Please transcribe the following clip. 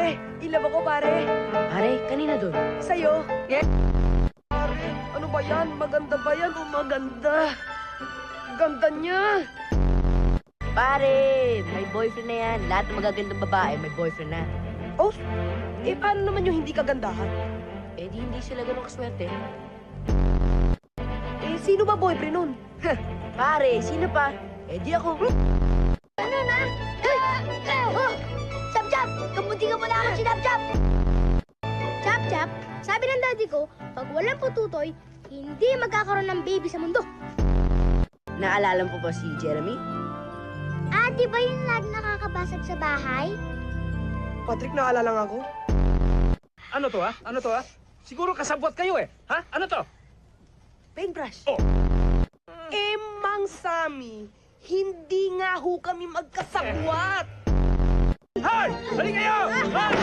Pare, ilab ako, pare. Pare, kanina doon. Sa'yo. Yeah. Pare, ano ba yan? Maganda ba yan o maganda? Ganda niya. Pare, may boyfriend na yan. Lahat ng magagandang babae may boyfriend na. Oh, paano naman yung hindi kagandahan? Eh di hindi sila ganun kaswerte. Sino ba boyfriend nun? Pare, sino pa? Eh di ako. Ano na? Oh! Chap-chap! Kamuti ka pala ako, Chap-chap! Chap-chap, sabi ng daddy ko, pag walang pututoy, hindi magkakaroon ng baby sa mundo. Naalala mo ba si Jeremy? Ah, di ba yung lagi nakakabasag sa bahay? Patrick, naalala lang ako. Ano to, ha? Ano to, ha? Siguro kasabwat kayo, eh. Ha? Ano to? Paintbrush. Oh. Mang Sammy, hindi nga ho kami magkasabwat. Hoy! Hali kayo! Hoy!